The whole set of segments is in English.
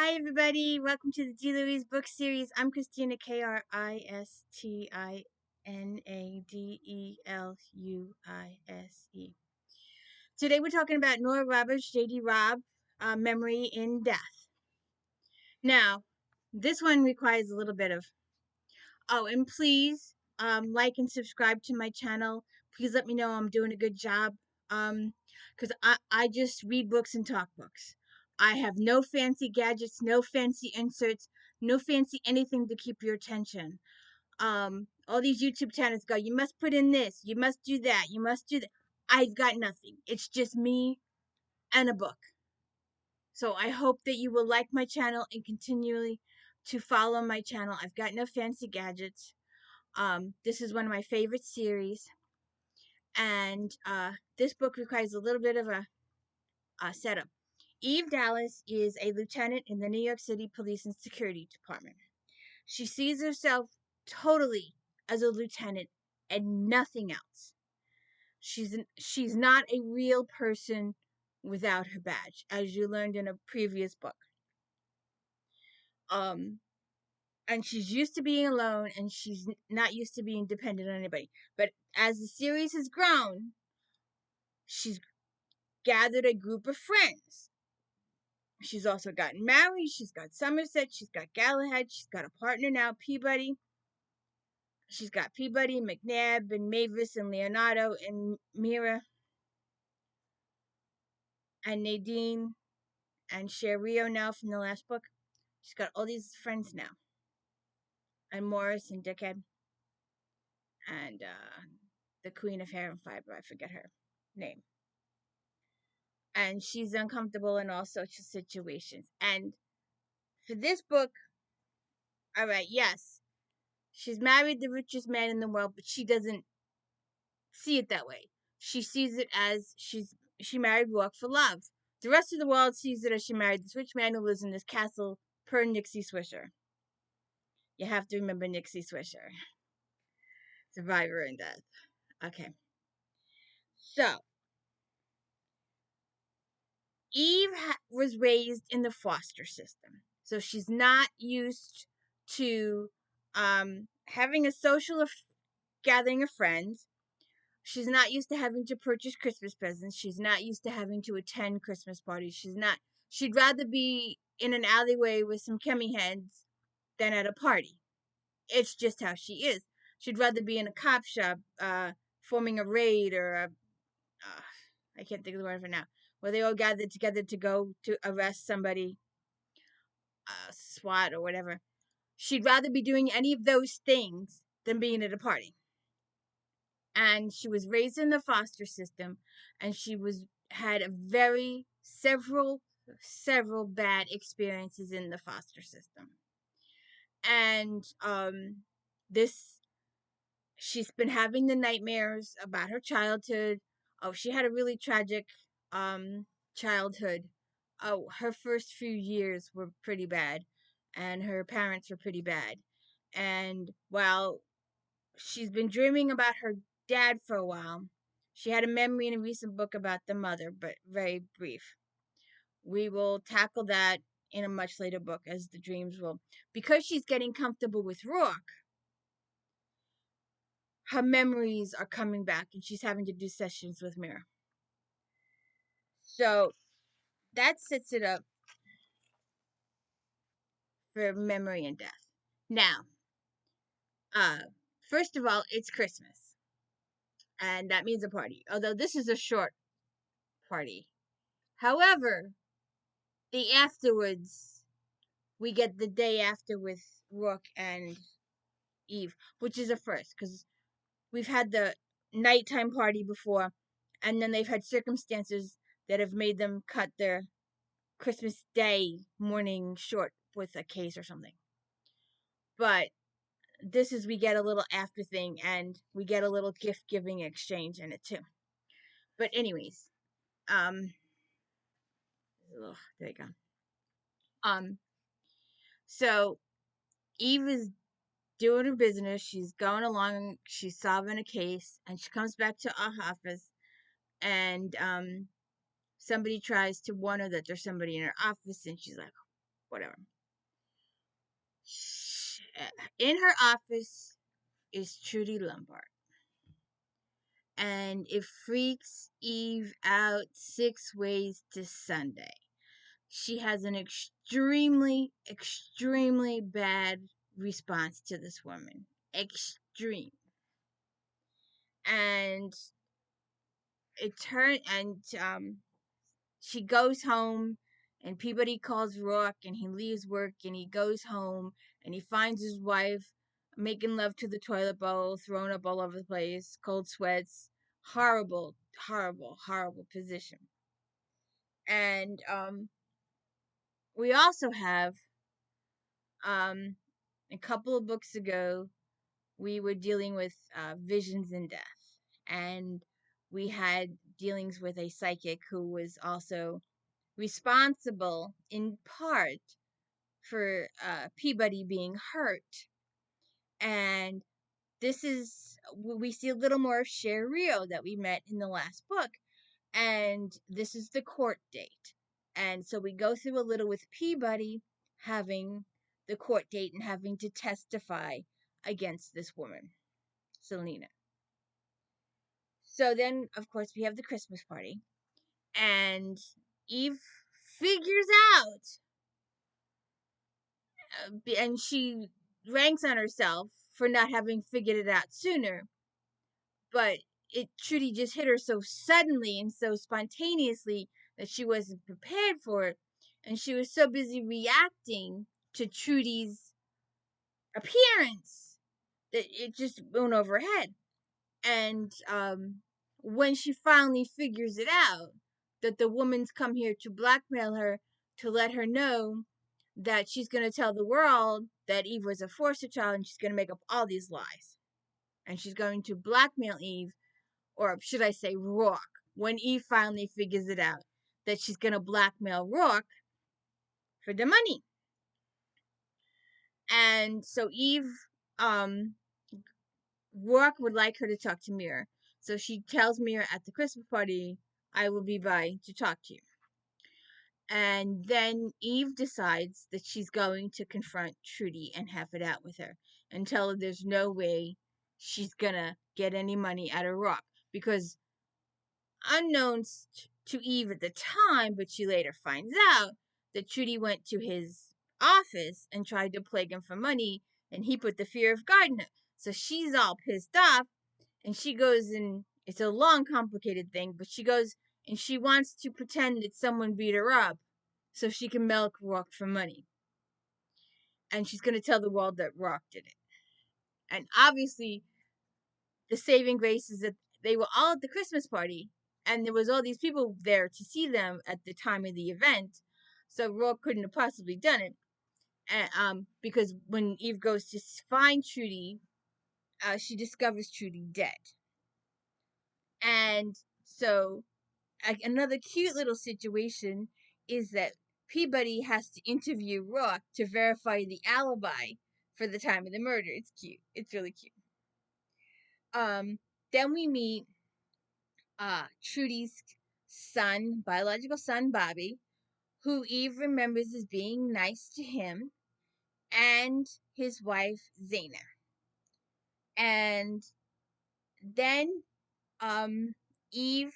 Hi, everybody. Welcome to the D. Louise book series. I'm Christina, Kristianadeluise. Today, we're talking about Nora Roberts, J.D. Robb, Memory in Death. Now, this one requires a little bit of... Oh, and please like and subscribe to my channel. Please let me know I'm doing a good job. Because I just read books and talk books. I have no fancy gadgets, no fancy inserts, no fancy anything to keep your attention. All these YouTube channels go, you must put in this, you must do that, you must do that. I've got nothing. It's just me and a book. So I hope that you will like my channel and continually to follow my channel. I've got no fancy gadgets. This is one of my favorite series. And this book requires a little bit of a setup. Eve Dallas is a lieutenant in the New York City Police and Security Department. She sees herself totally as a lieutenant and nothing else. She's not a real person without her badge, as you learned in a previous book. And she's used to being alone, and she's not used to being dependent on anybody. But as the series has grown, she's gathered a group of friends. She's also gotten married. She's got Somerset. She's got Galahad. She's got a partner now, Peabody. She's got Peabody, McNabb, and Mavis, and Leonardo, and Mira, and Nadine, and Cherio now from the last book. She's got all these friends now. And Morris and Dickhead. And the Queen of Hair and Fiber. I forget her name. And she's uncomfortable in all sorts of situations. And for this book, all right, yes, she's married the richest man in the world, but she doesn't see it that way. She sees it as she married Rourke for love. The rest of the world sees it as she married this rich man who lives in this castle per Nixie Swisher. You have to remember Nixie Swisher. Survivor in Death. Okay. So, Eve was raised in the foster system. So she's not used to having a social gathering of friends. She's not used to having to purchase Christmas presents. She's not used to having to attend Christmas parties. She'd rather be in an alleyway with some chemie heads than at a party. It's just how she is. She'd rather be in a cop shop, forming a raid or I can't think of the word for now, where they all gathered together to go to arrest somebody, SWAT or whatever. She'd rather be doing any of those things than being at a party. And she was raised in the foster system, and she had several bad experiences in the foster system. And she's been having the nightmares about her childhood. Oh, she had a really tragic childhood. Oh, her first few years were pretty bad, and her parents were pretty bad. And while she's been dreaming about her dad for a while, she had a memory in a recent book about the mother, but very brief. We will tackle that in a much later book, as the dreams will. Because she's getting comfortable with Rourke, her memories are coming back, and she's having to do sessions with Mira. So that sets it up for Memory and Death. Now, first of all, it's Christmas, and that means a party. Although this is a short party. However, the afterwards, we get the day after with Rourke and Eve, which is a first, because we've had the nighttime party before, and then they've had circumstances that have made them cut their Christmas Day morning short with a case or something. But this is, we get a little after thing, and we get a little gift giving exchange in it too. But anyways, there you go. So Eve is doing her business. She's going along. She's solving a case, and she comes back to our office, and somebody tries to warn her that there's somebody in her office, and she's like, whatever. In her office is Trudy Lombard. And it freaks Eve out 6 ways to Sunday. She has an extremely, extremely bad response to this woman. Extreme. And she goes home, and Peabody calls ROARKE, and he leaves work, and he goes home, and he finds his wife making love to the toilet bowl, thrown up all over the place, cold sweats, horrible, horrible, horrible position. And we also have a couple of books ago, we were dealing with visions and death, and we had dealings with a psychic who was also responsible in part for Peabody being hurt. And this is, we see a little more of Cher Rio that we met in the last book, and this is the court date. And so we go through a little with Peabody having the court date and having to testify against this woman, Selena. So then, of course, we have the Christmas party, and Eve figures out, and she ranks on herself for not having figured it out sooner, but it Trudy just hit her so suddenly and so spontaneously that she wasn't prepared for it, and she was so busy reacting to Trudy's appearance that it just went over her head. And when she finally figures it out, that the woman's come here to blackmail her, to let her know that she's going to tell the world that Eve was a foster child, and she's going to make up all these lies. And she's going to blackmail Eve, or should I say ROARKE, when Eve finally figures it out, that she's going to blackmail ROARKE for the money. And so Eve, ROARKE would like her to talk to Mira. So she tells Mira at the Christmas party, I will be by to talk to you. And then Eve decides that she's going to confront Trudy and have it out with her and tell her there's no way she's gonna get any money out of ROARKE, because unknown to Eve at the time, but she later finds out that Trudy went to his office and tried to plague him for money, and he put the fear of God in her. So she's all pissed off, and she goes, and it's a long, complicated thing, but she goes and she wants to pretend that someone beat her up so she can milk ROARKE for money. And she's going to tell the world that ROARKE did it. And obviously, the saving grace is that they were all at the Christmas party, and there was all these people there to see them at the time of the event, so ROARKE couldn't have possibly done it. Because when Eve goes to find Trudy, she discovers Trudy dead. And so another cute little situation is that Peabody has to interview ROARKE to verify the alibi for the time of the murder. It's cute. It's really cute. Then we meet Trudy's son, biological son, Bobby, who Eve remembers as being nice to him, and his wife, Zaina. And then Eve,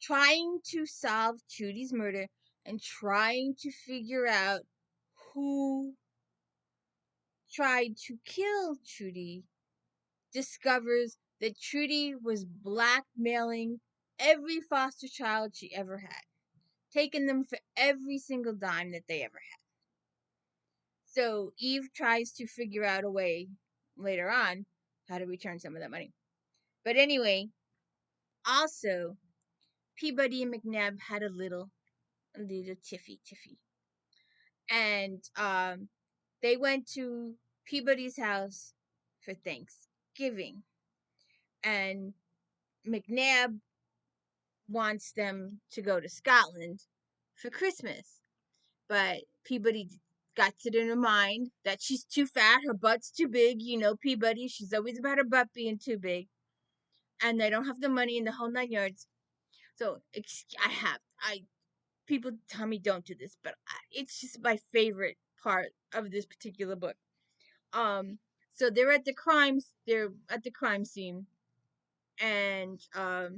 trying to solve Trudy's murder and trying to figure out who tried to kill Trudy, discovers that Trudy was blackmailing every foster child she ever had, taking them for every single dime that they ever had. So Eve tries to figure out a way later on how to return some of that money. But anyway, also, Peabody and McNabb had a little tiffy. And they went to Peabody's house for Thanksgiving. And McNabb wants them to go to Scotland for Christmas. But Peabody got it in her mind that she's too fat, her butt's too big. You know, Peabody, she's always about her butt being too big. And they don't have the money in the whole 9 yards. So people tell me don't do this, but it's just my favorite part of this particular book. So they're at the crime scene, and uh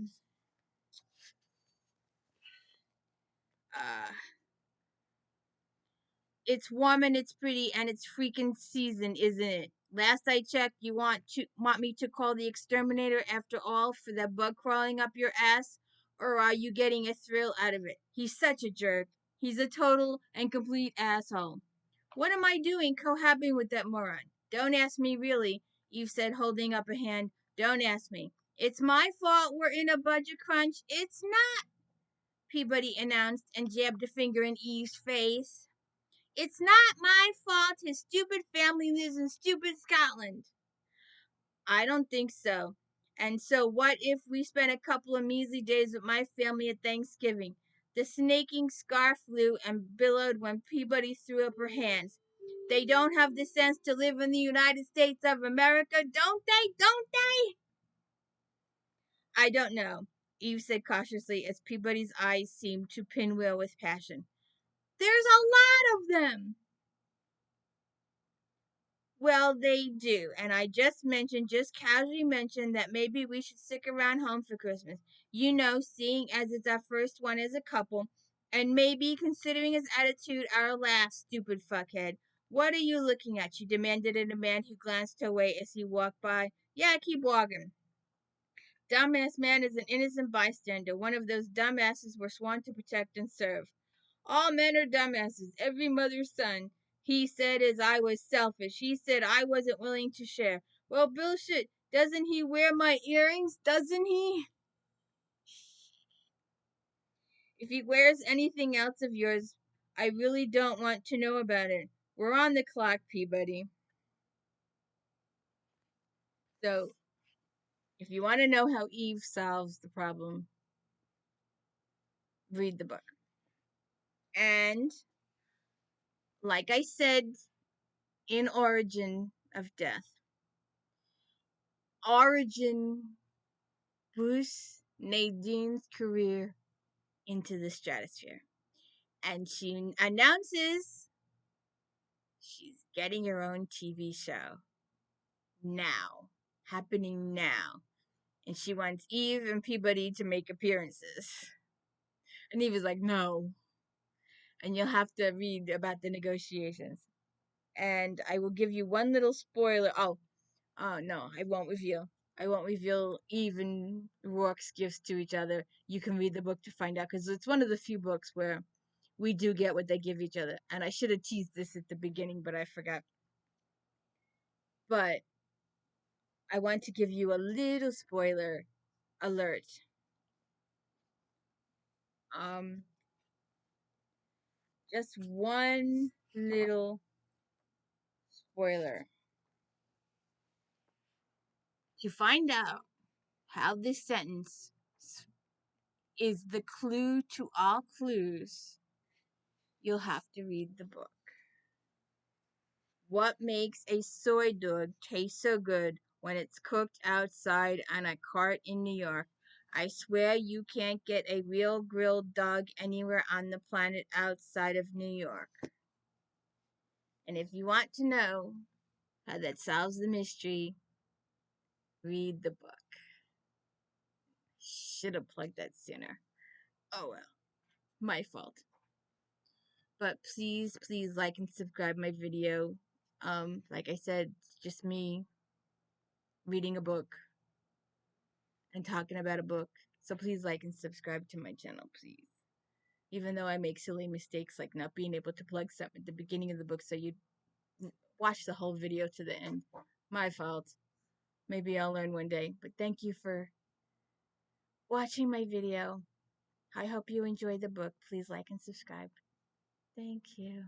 it's warm and it's pretty and it's freaking season, isn't it? Last I checked, you want me to call the exterminator after all for that bug crawling up your ass? Or are you getting a thrill out of it? He's such a jerk. He's a total and complete asshole. What am I doing cohabiting with that moron? Don't ask me, really, Eve said, holding up a hand. Don't ask me. It's my fault we're in a budget crunch. It's not, Peabody announced and jabbed a finger in Eve's face. It's not my fault his stupid family lives in stupid Scotland. I don't think so. And so what if we spent a couple of measly days with my family at Thanksgiving? The snaking scar flew and billowed when Peabody threw up her hands. They don't have the sense to live in the United States of America, don't they? Don't they? I don't know, Eve said cautiously as Peabody's eyes seemed to pinwheel with passion. There's a lot of them. Well, they do. And I just casually mentioned that maybe we should stick around home for Christmas. You know, seeing as it's our first one as a couple, and maybe, considering his attitude, our last, stupid fuckhead. What are you looking at? She demanded of a man who glanced her way as he walked by. Yeah, keep walking. Dumbass man is an innocent bystander, one of those dumbasses we're sworn to protect and serve. All men are dumbasses, every mother's son. He said as I was selfish. He said I wasn't willing to share. Well, bullshit. Doesn't he wear my earrings? Doesn't he? If he wears anything else of yours, I really don't want to know about it. We're on the clock, Peabody. So, if you want to know how Eve solves the problem, read the book. And, like I said in Origin of Death, Origin boosts Nadine's career into the stratosphere. And she announces she's getting her own TV show now, happening now. And she wants Eve and Peabody to make appearances. And Eve is like, no. And you'll have to read about the negotiations. And I will give you one little spoiler. Oh no, I won't reveal. I won't reveal Eve and Rourke's gifts to each other. You can read the book to find out, because it's one of the few books where we do get what they give each other. And I should have teased this at the beginning, but I forgot. But I want to give you a little spoiler alert. Just one little spoiler. To find out how this sentence is the clue to all clues, you'll have to read the book. What makes a soy dog taste so good when it's cooked outside on a cart in New York? I swear you can't get a real grilled dog anywhere on the planet outside of New York. And if you want to know how that solves the mystery, read the book. Should have plugged that sooner. Oh well, my fault. But please, please like and subscribe my video. Like I said, it's just me reading a book and talking about a book. So please like and subscribe to my channel, please. Even though I make silly mistakes like not being able to plug something at the beginning of the book so you watch the whole video to the end. My fault. Maybe I'll learn one day. But thank you for watching my video. I hope you enjoy the book. Please like and subscribe. Thank you.